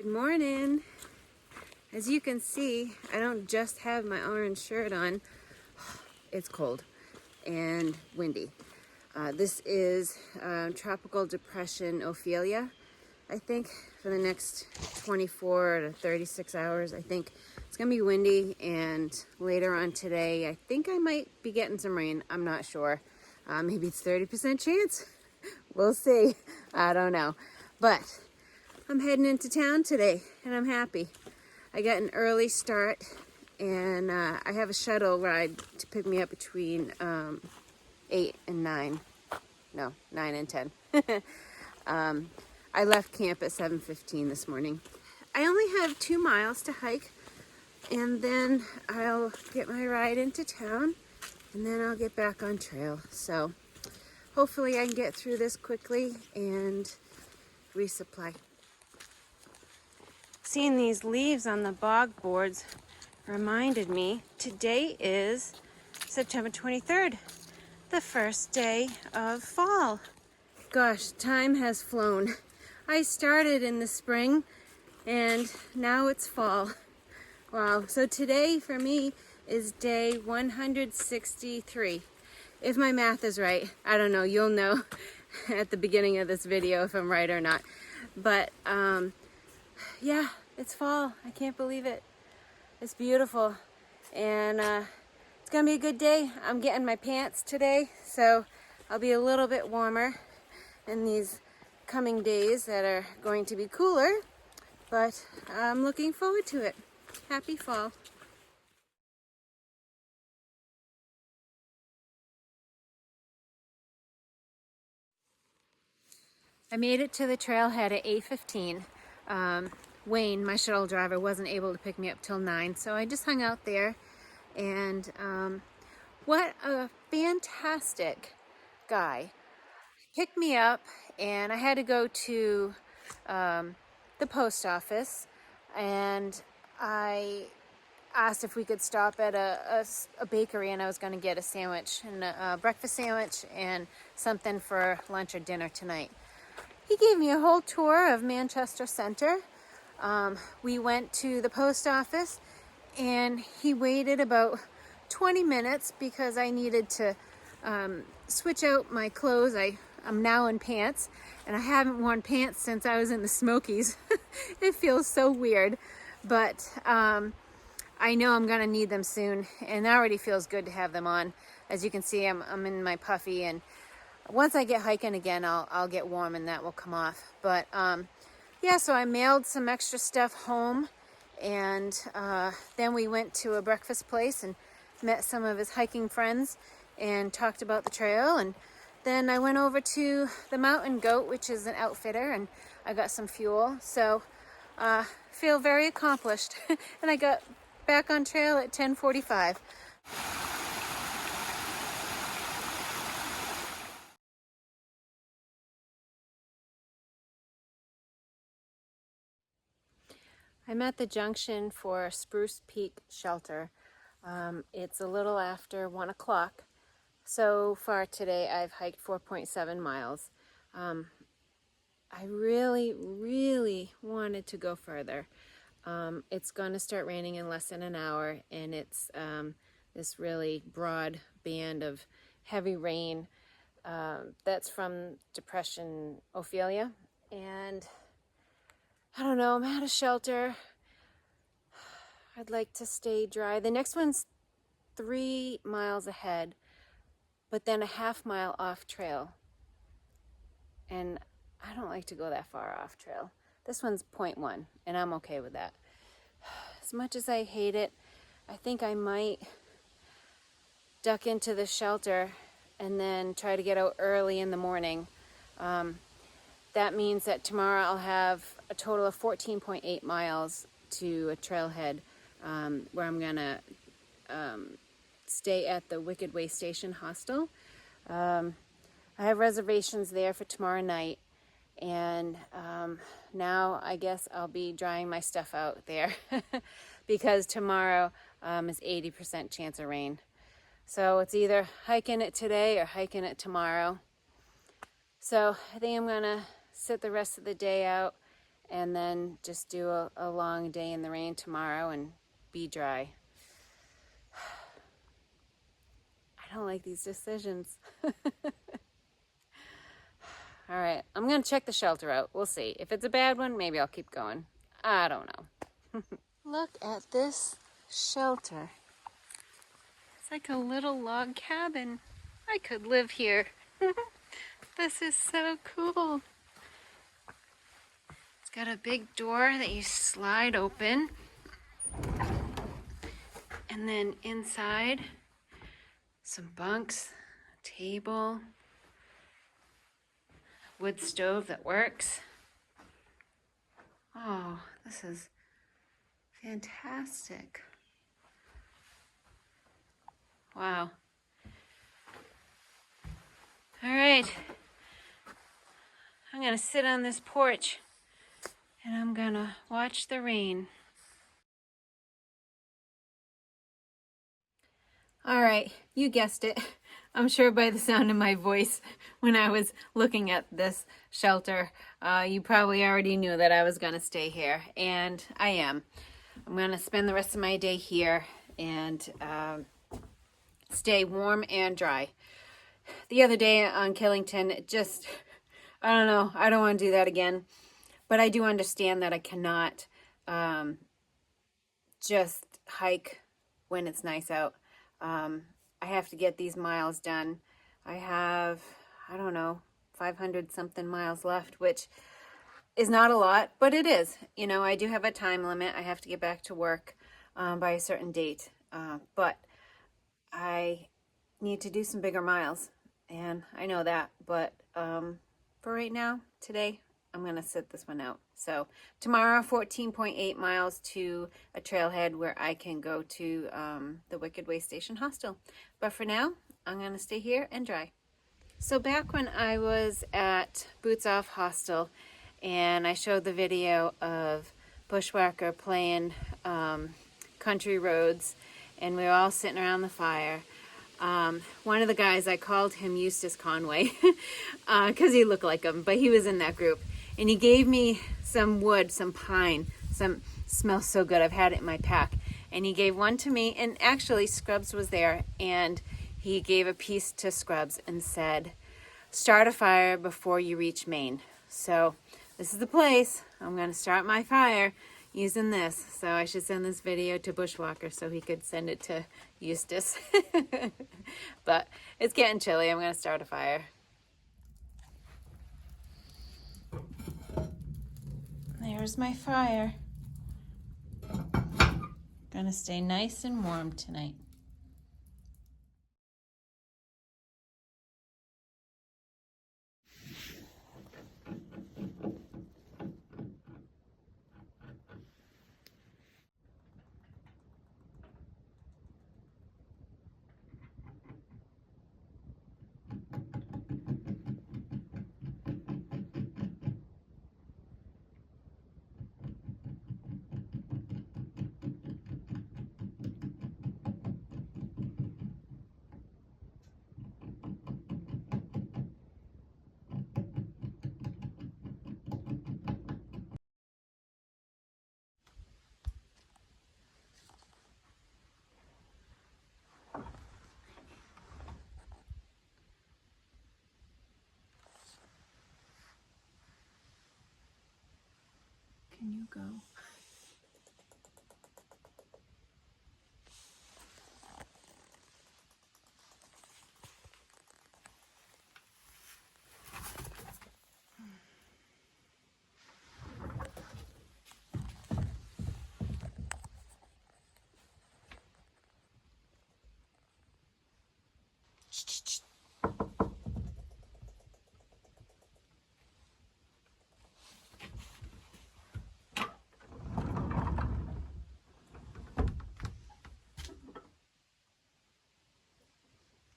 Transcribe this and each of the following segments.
Good morning. As you can see, I don't just have my orange shirt on. It's cold and windy. This is Tropical Depression Ophelia. I think for the next 24 to 36 hours, I think it's gonna be windy, and later on today, I think I might be getting some rain. I'm not sure. Maybe it's 30% chance. We'll see. I don't know. But I'm heading into town today, and I'm happy. I got an early start, and I have a shuttle ride to pick me up between 8 and 9. No, 9 and 10. I left camp at 7:15 this morning. I only have 2 miles to hike, and then I'll get my ride into town, and then I'll get back on trail. So hopefully I can get through this quickly and resupply. Seeing these leaves on the bog boards reminded me today is September 23rd, the first day of fall. Gosh, time has flown. I started in the spring and now it's fall. Wow, so today for me is day 163. If my math is right, I don't know, you'll know at the beginning of this video if I'm right or not. But yeah, it's fall. I can't believe it. It's beautiful, and it's gonna be a good day. I'm getting my pants today, so I'll be a little bit warmer in these coming days that are going to be cooler, but I'm looking forward to it. Happy fall. I made it to the trailhead at 8:15. Wayne, my shuttle driver, wasn't able to pick me up till 9, so I just hung out there. And what a fantastic guy. Picked me up, and I had to go to the post office, and I asked if we could stop at a bakery, and I was going to get a sandwich, and a breakfast sandwich and something for lunch or dinner tonight. He gave me a whole tour of Manchester Center. We went to the post office, and he waited about 20 minutes because I needed to switch out my clothes. I'm now in pants, and I haven't worn pants since I was in the Smokies. It feels so weird, but I know I'm gonna need them soon, and it already feels good to have them on. As you can see, I'm in my puffy, and once I get hiking again, I'll get warm and that will come off. But yeah, so I mailed some extra stuff home, and then we went to a breakfast place and met some of his hiking friends and talked about the trail. And then I went over to the Mountain Goat, which is an outfitter, and I got some fuel. So feel very accomplished. And I got back on trail at 10:45. I'm at the junction for Spruce Peak Shelter. It's a little after 1 o'clock. So far today I've hiked 4.7 miles. I really wanted to go further. It's going to start raining in less than an hour, and it's this really broad band of heavy rain that's from Depression Ophelia. And I don't know, I'm at a shelter. I'd like to stay dry. The next one's 3 miles ahead, but then a half mile off trail. And I don't like to go that far off trail. This one's 0.1, and I'm okay with that. As much as I hate it, I think I might duck into the shelter and then try to get out early in the morning. That means that tomorrow I'll have a total of 14.8 miles to a trailhead where I'm gonna stay at the Wicked Way Station hostel. I have reservations there for tomorrow night, and now I guess I'll be drying my stuff out there because tomorrow is 80% chance of rain. So it's either hiking it today or hiking it tomorrow. So I think I'm gonna sit the rest of the day out and then just do a long day in the rain tomorrow and be dry. I don't like these decisions. All right, I'm gonna check the shelter out. We'll see. If it's a bad one, maybe I'll keep going. I don't know. Look at this shelter. It's like a little log cabin. I could live here. This is so cool. It's got a big door that you slide open. And then inside, some bunks, a table, wood stove that works. Oh, this is fantastic. Wow. All right. I'm gonna sit on this porch and I'm gonna watch the rain. All right, you guessed it. I'm sure by the sound of my voice when I was looking at this shelter, you probably already knew that I was gonna stay here, and I am. I'm gonna spend the rest of my day here and stay warm and dry. The other day on Killington, it just, I don't know, I don't want to do that again, but I do understand that I cannot just hike when it's nice out. I have to get these miles done. I have, I don't know, 500 something miles left, which is not a lot, but it is. You know, I do have a time limit. I have to get back to work by a certain date, but I need to do some bigger miles, and I know that, but for right now, today, I'm going to sit this one out. So tomorrow, 14.8 miles to a trailhead where I can go to the Wicked Way Station hostel. But for now, I'm going to stay here and dry. So back when I was at Boots Off Hostel and I showed the video of Bushwhacker playing Country Roads and we were all sitting around the fire, one of the guys, I called him Eustace Conway because he looked like him, but he was in that group. And he gave me some wood, some pine, smells so good. I've had it in my pack. And he gave one to me, and actually Scrubs was there, and he gave a piece to Scrubs and said, start a fire before you reach Maine. So this is the place. I'm going to start my fire using this. So I should send this video to Bushwhacker so he could send it to Eustace. But it's getting chilly. I'm going to start a fire. There's my fire. Gonna stay nice and warm tonight. Can you go?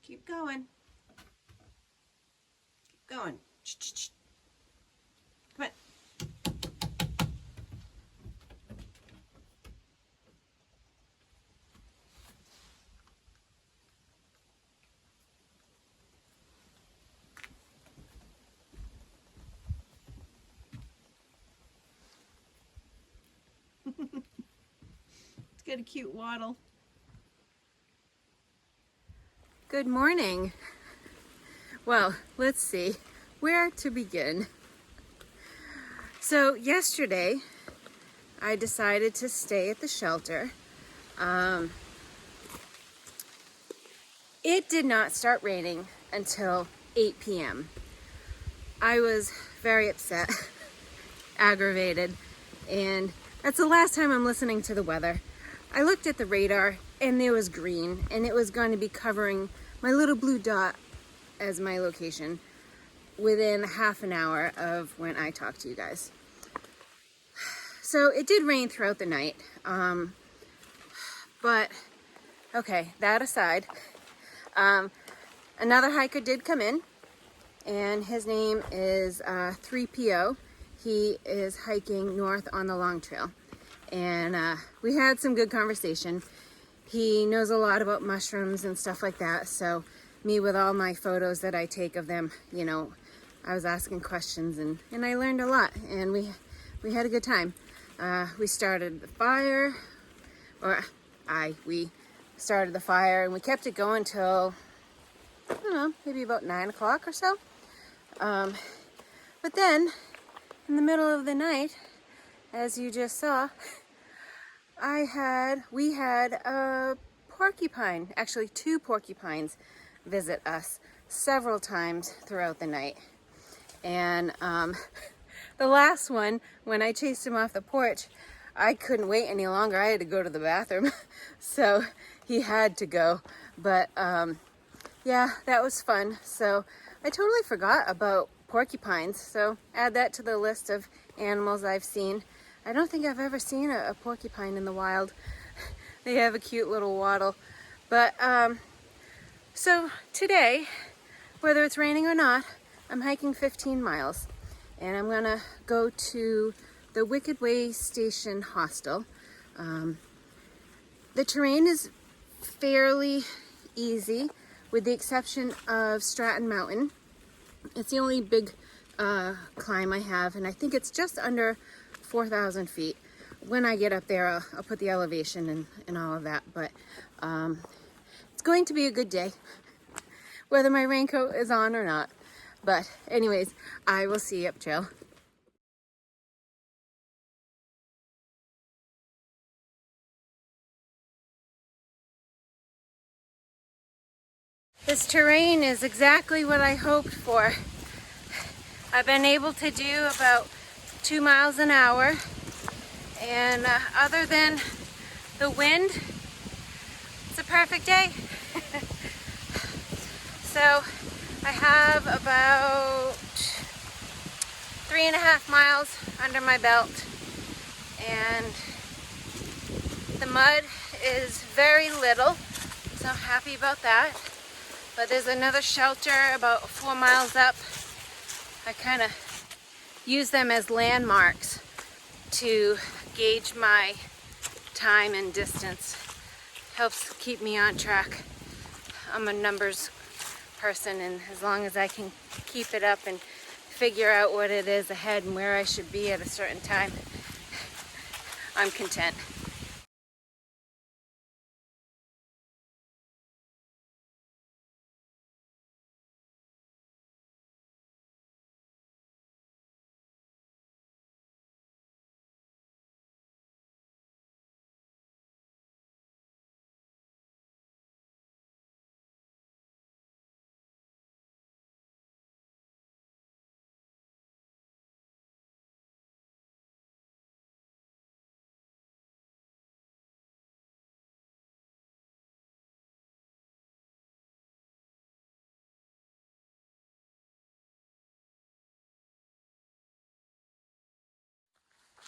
Keep going. Keep going. Come on. It's got a cute waddle. Good morning. Well, let's see where to begin. So yesterday I decided to stay at the shelter. It did not start raining until 8 p.m. I was very upset, aggravated, and that's the last time I'm listening to the weather. I looked at the radar and it was green, and it was going to be covering my little blue dot as my location within half an hour of when I talked to you guys. So it did rain throughout the night, but okay, that aside, another hiker did come in, and his name is 3PO. He is hiking north on the Long Trail, and we had some good conversation. He knows a lot about mushrooms and stuff like that, so me with all my photos that I take of them, you know, I was asking questions, and I learned a lot, and we had a good time. We started the fire, we started the fire, and we kept it going till, I don't know, maybe about 9 o'clock or so. But then, in the middle of the night, as you just saw, we had a porcupine, actually 2 porcupines, visit us several times throughout the night. And the last one, when I chased him off the porch, I couldn't wait any longer. I had to go to the bathroom, so he had to go. But yeah, that was fun. So I totally forgot about porcupines, so add that to the list of animals I've seen. I don't think I've ever seen a porcupine in the wild. They have a cute little waddle. But so today, whether it's raining or not, I'm hiking 15 miles, and I'm gonna go to the Wicked Way Station hostel. The terrain is fairly easy, with the exception of Stratton Mountain. It's the only big climb I have, and I think it's just under 4,000 feet. When I get up there, I'll put the elevation and all of that, but it's going to be a good day, whether my raincoat is on or not. But anyways, I will see you up trail. This terrain is exactly what I hoped for. I've been able to do about 2 miles an hour, and other than the wind, it's a perfect day. So I have about 3.5 miles under my belt, and the mud is very little, so I'm happy about that. But there's another shelter about 4 miles up. I kind of use them as landmarks to gauge my time and distance. Helps keep me on track. I'm a numbers person, and as long as I can keep it up and figure out what it is ahead and where I should be at a certain time, I'm content.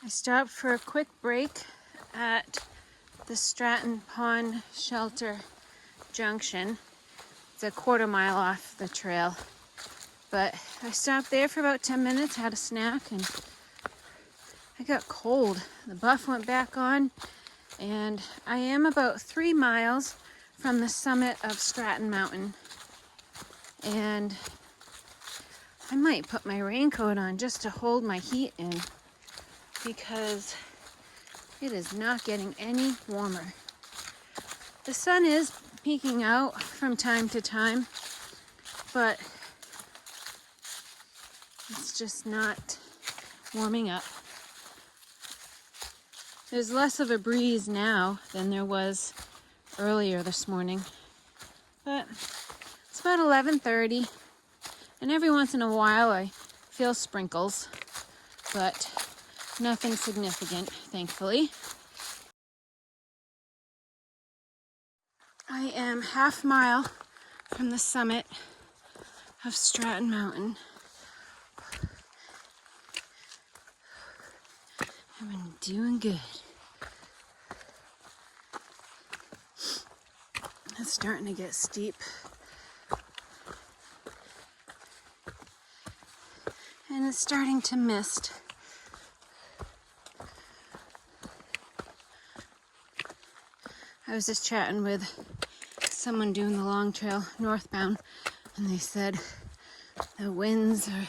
I stopped for a quick break at the Stratton Pond Shelter Junction. It's a 1/4 mile off the trail. But I stopped there for about 10 minutes, had a snack, and I got cold. The buff went back on, and I am about 3 miles from the summit of Stratton Mountain. And I might put my raincoat on just to hold my heat in, because It is not getting any warmer. The sun is peeking out from time to time, but it's just not warming up. There's less of a breeze now than there was earlier this morning, but it's about 11:30, and every once in a while I feel sprinkles, but nothing significant, thankfully. I am half mile from the summit of Stratton Mountain. I've been doing good. It's starting to get steep. And it's starting to mist. I was just chatting with someone doing the long trail northbound, and they said the winds are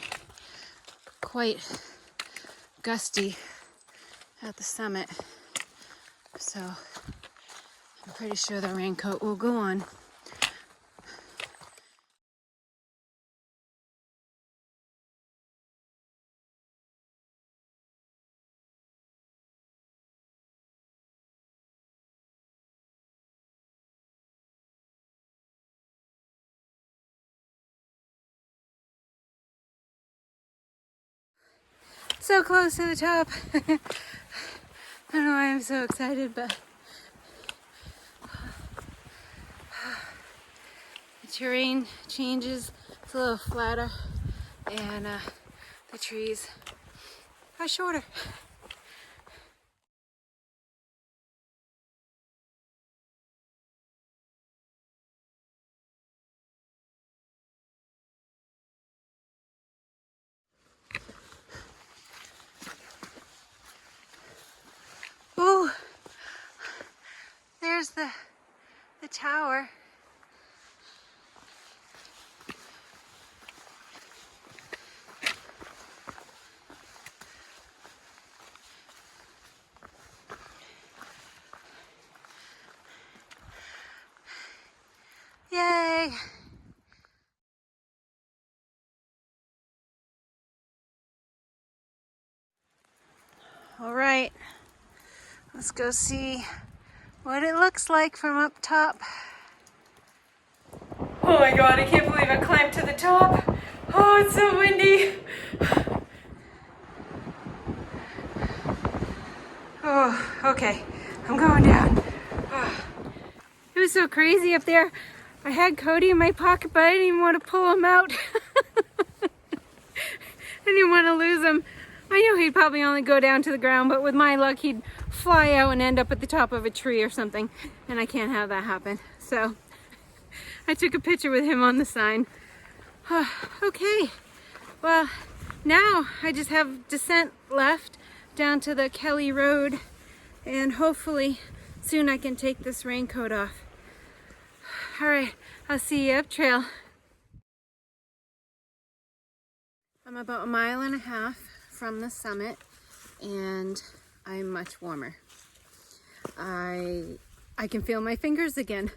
quite gusty at the summit, so I'm pretty sure the raincoat will go on. So close to the top. I don't know why I'm so excited, but the terrain changes. It's a little flatter, and the trees are shorter. Oh, there's the tower. Yay! All right, let's go see what it looks like from up top. Oh my God, I can't believe I climbed to the top. Oh, it's so windy. Oh, okay, I'm going down. Oh. It was so crazy up there. I had Cody in my pocket, but I didn't even want to pull him out. I didn't want to lose him. I knew he'd probably only go down to the ground, but with my luck, he'd fly out and end up at the top of a tree or something, and I can't have that happen. So I took a picture with him on the sign. Okay, well, now I just have descent left down to the Kelly Road, and hopefully soon I can take this raincoat off. All right, I'll see you up trail. I'm about 1.5 miles from the summit, and I'm much warmer. I can feel my fingers again.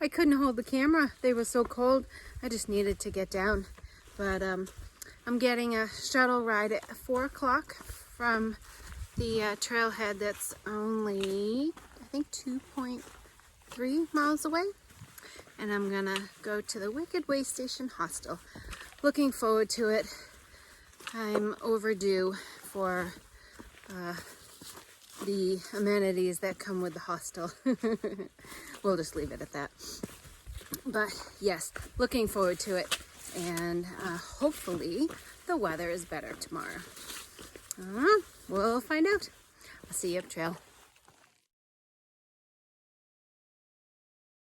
I couldn't hold the camera. They were so cold. I just needed to get down. But I'm getting a shuttle ride at 4 o'clock from the trailhead that's only, I think, 2.3 miles away. And I'm gonna go to the Wicked Way Station hostel. Looking forward to it. I'm overdue for the amenities that come with the hostel. We'll just leave it at that. But yes, looking forward to it. And hopefully the weather is better tomorrow. We'll find out. I'll see you up trail.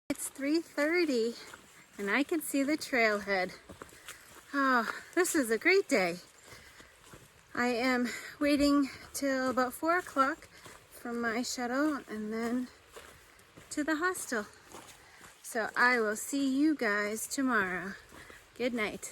It's 3:30 and I can see the trailhead. Oh, this is a great day. I am waiting till about 4 o'clock for my shuttle and then to the hostel. So I will see you guys tomorrow. Good night.